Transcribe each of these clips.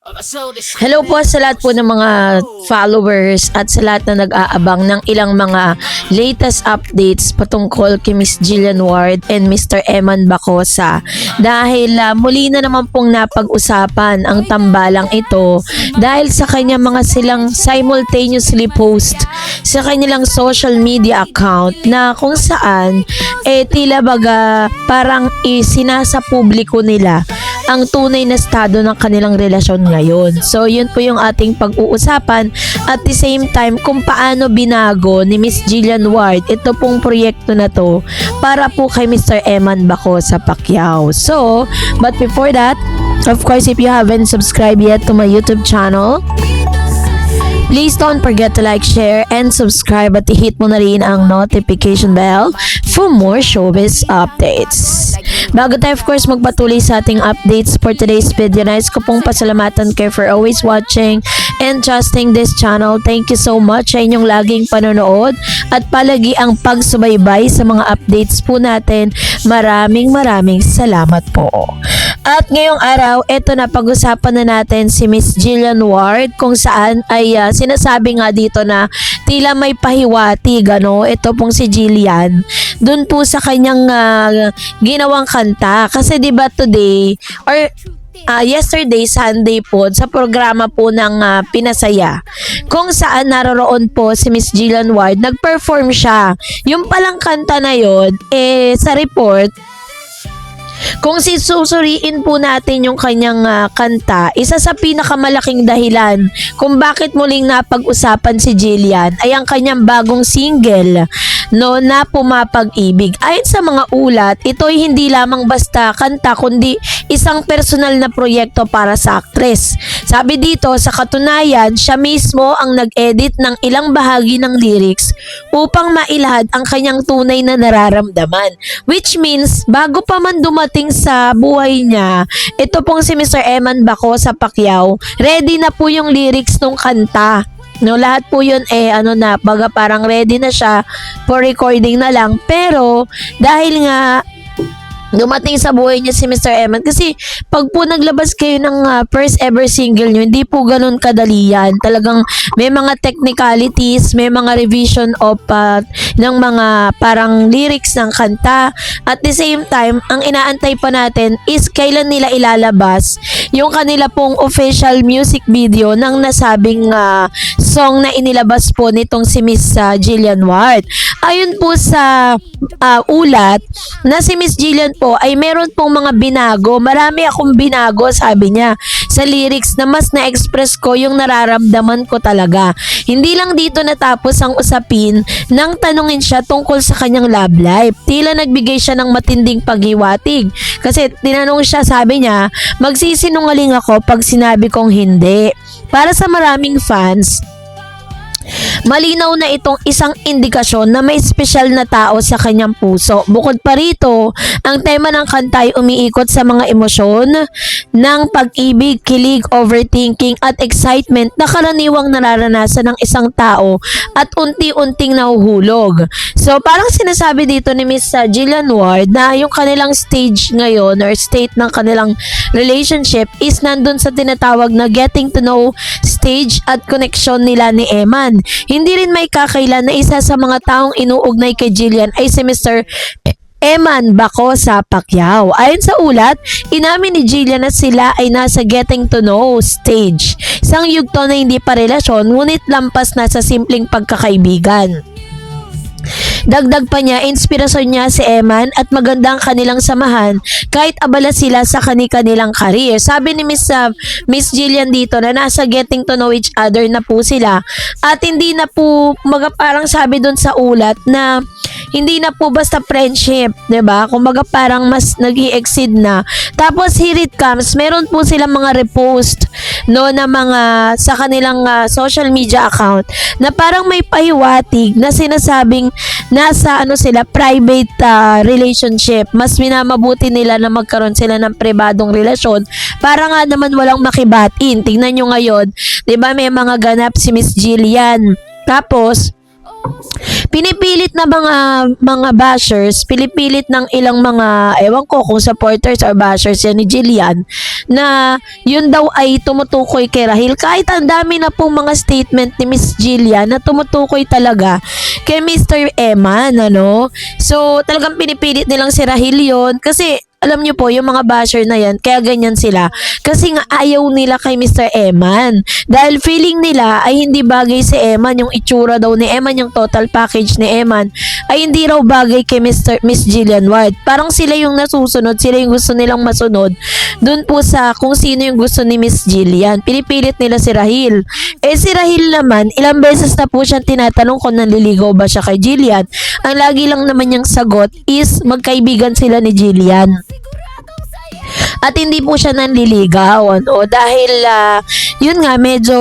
Hello po sa lahat po ng mga followers at sa lahat na nag-aabang ng ilang mga latest updates patungkol kay Miss Jillian Ward and Mr. Eman Bacosa. Dahil muli na naman pong napag-usapan ang tambalang ito dahil sa kanya mga silang simultaneously post sa kanilang social media account na kung saan tila baga parang isinasa publiko nila ang tunay na estado ng kanilang relasyon ngayon. So, yun po yung ating pag-uusapan at the same time kung paano binago ni Miss Jillian Ward ito pong proyekto na to para po kay Mr. Eman Bacosa Pacquiao. So, but before that, of course, if you haven't subscribed yet to my YouTube channel, please don't forget to like, share, and subscribe at i-hit mo na rin ang notification bell for more showbiz updates. Bago tayo of course magpatuloy sa ating updates for today's video, nais ko pong pasalamatan kayo for always watching and trusting this channel. Thank you so much sa inyong laging panonood at palagi ang pagsubaybay sa mga updates po natin. Maraming salamat po. At ngayong araw, eto na pag-usapan na natin si Miss Jillian Ward kung saan ay sinasabi nga dito na tila may pahiwatig ito pong si Jillian dun po sa kanyang ginawang kanta. Kasi diba today or yesterday Sunday po sa programa po ng Pinasaya kung saan naroroon po si Miss Jillian Ward, nag-perform siya. Yung palang kanta na yon sa report, kung susuriin po natin yung kanyang kanta, isa sa pinakamalaking dahilan kung bakit muling napag-usapan si Jillian ay ang kanyang bagong single na Pumapag-ibig. Ayon sa mga ulat, ito ay hindi lamang basta kanta kundi isang personal na proyekto para sa aktres. Sabi dito, sa katunayan, siya mismo ang nag-edit ng ilang bahagi ng lyrics upang mailahad ang kanyang tunay na nararamdaman. Which means, bago pa man dumating sa buhay niya, ito pong si Mr. Eman Bacosa Pacquiao, ready na po yung lyrics ng kanta. Lahat po yun baga parang ready na siya for recording na lang. Pero dahil nga dumating sa buhay niya si Mr. Eman, kasi pag po naglabas kayo ng first ever single nyo, hindi po ganun kadali yan. Talagang may mga technicalities, may mga revision of ng mga parang lyrics ng kanta. At the same time, ang inaantay pa natin is kailan nila ilalabas yung kanila pong official music video ng nasabing song na inilabas po nitong si Miss Jillian Ward. Ayon po sa ulat na si Miss Jillian po ay meron pong mga binago. Marami akong binago, sabi niya, sa lyrics na mas na-express ko yung nararamdaman ko talaga. Hindi lang dito natapos ang usapin nang tanungin siya tungkol sa kanyang love life. Tila nagbigay siya ng matinding paghiwatig. Kasi tinanong siya, sabi niya, magsisinungaling ako pag sinabi kong hindi. Para sa maraming fans, malinaw na itong isang indikasyon na may espesyal na tao sa kanyang puso. Bukod pa rito, ang tema ng kanta ay umiikot sa mga emosyon ng pag-ibig, kilig, overthinking at excitement na karaniwang nararanasan ng isang tao at unti-unting nahuhulog. So parang sinasabi dito ni Miss Jillian Ward na yung kanilang stage ngayon or state ng kanilang relationship is nandun sa tinatawag na getting to know stage at connection nila ni Eman. Hindi rin may kakailan na isa sa mga taong inuugnay kay Jillian ay si Mr. Eman Bacosa Pacquiao. Ayon sa ulat, inamin ni Jillian na sila ay nasa getting to know stage. Isang yugto na hindi pa relasyon ngunit lampas na sa simpleng pagkakaibigan. Dagdag pa niya, inspirasyon niya si Eman at magandang kanilang samahan kahit abala sila sa kanilang career. Sabi ni Miss Jillian dito na nasa getting to know each other na po sila at hindi na po parang sabi doon sa ulat na hindi na po basta friendship, 'di ba? Kumbaga parang mas nag-i-exceed na. Tapos here it comes, meron po silang mga repost na mga sa kanilang social media account na parang may pahiwatig na sinasabing nasa sila private relationship. Mas minamabuti nila na magkaroon sila ng pribadong relasyon para nga naman walang makibatin. Tingnan nyo ngayon, 'di ba, may mga ganap si Miss Jillian. Tapos pinipilit na mga bashers, pinipilit ng ilang mga, ewan ko kung supporters or bashers yan ni Jillian, na yun daw ay tumutukoy kay Rahil. Kahit ang dami na pong mga statement ni Miss Jillian na tumutukoy talaga kay Mr. Eman, ano? So, talagang pinipilit nilang si Rahil yun kasi alam niyo po, yung mga basher na yan, kaya ganyan sila. Kasi nga ayaw nila kay Mr. Eman. Dahil feeling nila ay hindi bagay si Eman, yung itsura daw ni Eman, yung total package ni Eman, ay hindi raw bagay kay Miss Jillian Ward. Parang sila yung nasusunod, sila yung gusto nilang masunod. Doon po sa kung sino yung gusto ni Miss Jillian. Pinipilit nila si Rahil. Eh si Rahil naman, ilang beses na po siyang tinatanong kung nanliligaw ba siya kay Jillian. Ang lagi lang naman niyang sagot is magkaibigan sila ni Jillian. At hindi po siya nanliligaw, ano, dahil yun nga, medyo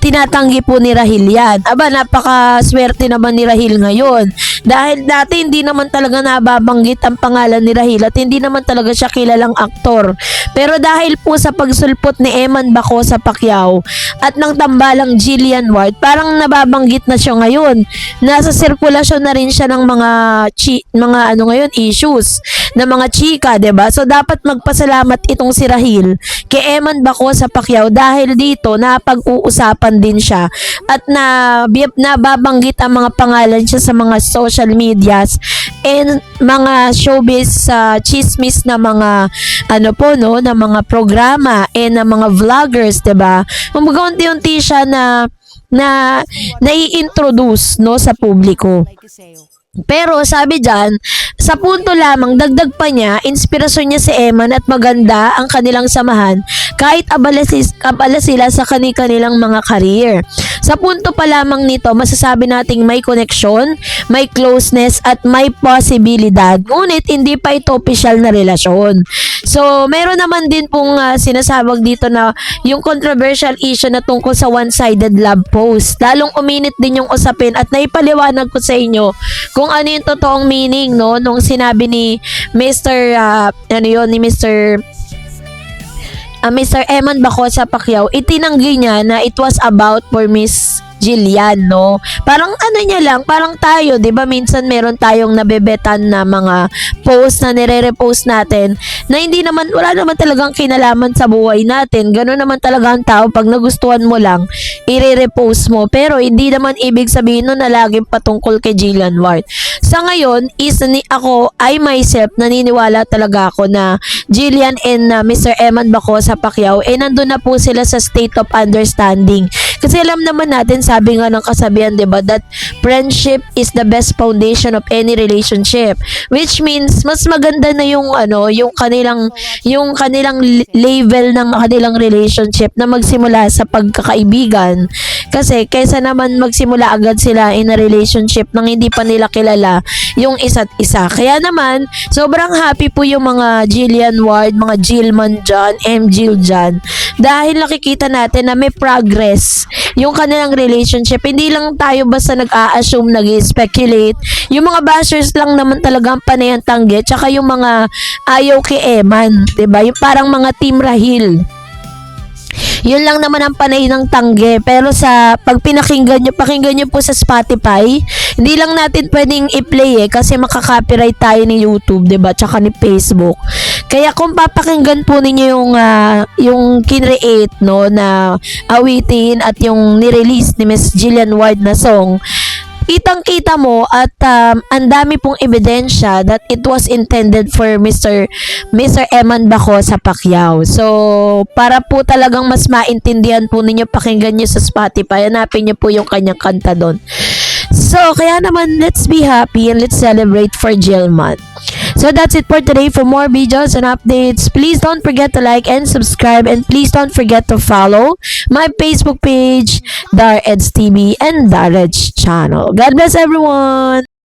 tinatanggi po ni Rahil yan. Aba, napakaswerte naman ni Rahil ngayon. Dahil dati hindi naman talaga nababanggit ang pangalan ni Rahil at hindi naman talaga siya kilalang aktor. Pero dahil po sa pagsulpot ni Eman Baco sa Pacquiao at ng tambalang Jillian Ward, parang nababanggit na siya ngayon. Nasa sirkulasyon na rin siya ng mga ano ngayon, issues na mga chika, 'di ba? So dapat magpasalamat itong si Rahil kay Eman Baco sa Pacquiao dahil dito napag-uusapan din siya at nababanggit ang mga pangalan siya sa mga social medias and mga showbiz chismis na mga ano po no, na mga programa and na mga vloggers, 'di ba? Kumbaga unti-unti siya na nai-introduce no sa publiko. Pero sabi dyan, sa punto lamang, dagdag pa niya, inspirasyon niya si Eman at maganda ang kanilang samahan kahit abala sila sa kanilang mga career. Sa punto pa lamang nito, masasabi nating may connection, may closeness at may posibilidad. Ngunit hindi pa ito opisyal na relasyon. So, meron naman din pong sinasabag dito na yung controversial issue na tungkol sa one-sided love post. Lalong uminit din yung usapin at naipaliwanag ko sa inyo kung ano yung totoong meaning no nung sinabi ni Mr. Mr. Eman Baco sa Pacquiao. Itinanggi niya na it was about for Miss Jillian, no? Parang ano niya lang, parang tayo, 'di ba? Minsan meron tayong nabebetan na mga post na nire-repost natin na hindi naman, wala naman talagang kinalaman sa buhay natin. Gano'n naman talaga ang tao, pag nagustuhan mo lang, i-repost mo. Pero hindi naman ibig sabihin nun na laging patungkol kay Jillian Ward. Sa ngayon, ako, I myself, naniniwala talaga ako na Jillian and Mr. Eman Baco sa Pacquiao, nandun na po sila sa state of understanding. Kasi alam naman natin, sabi nga ng kasabihan, 'di ba, that friendship is the best foundation of any relationship. Which means mas maganda na yung yung kanilang level ng kanilang relationship na magsimula sa pagkakaibigan. Kasi kaysa naman magsimula agad sila in a relationship nang hindi pa nila kilala yung isa't isa. Kaya naman, sobrang happy po yung mga Jillian Ward, mga Jillman dyan, Jill dyan. Dahil nakikita natin na may progress yung kanilang relationship. Hindi lang tayo basta nag-a-assume, nag-speculate. Yung mga bashers lang naman talagang panay ang tanggi. Tsaka yung mga ayaw kay Eman. Diba? Yung parang mga Team Rahil. Yun lang naman ang panay ng tangge. Pero sa pag pakinggan nyo po sa Spotify, hindi lang natin pwedeng i-play kasi makaka-copyright tayo ni YouTube, 'di ba? Tsaka ni Facebook. Kaya kung papakinggan po ninyo yung kinreate no na awitin at yung ni-release ni Miss Jillian Ward na song, kitang-kita mo at ang dami pong ebidensya that it was intended for Mr. Eman Baco sa Pacquiao. So, para po talagang mas maintindihan po ninyo, pakinggan nyo sa Spotify, hanapin nyo po yung kanyang kanta doon. So, kaya naman, let's be happy and let's celebrate for Jillman. So, that's it for today. For more videos and updates, please don't forget to like and subscribe, and please don't forget to follow my Facebook page, Dar Eds TV and Dar Eds channel. God bless everyone!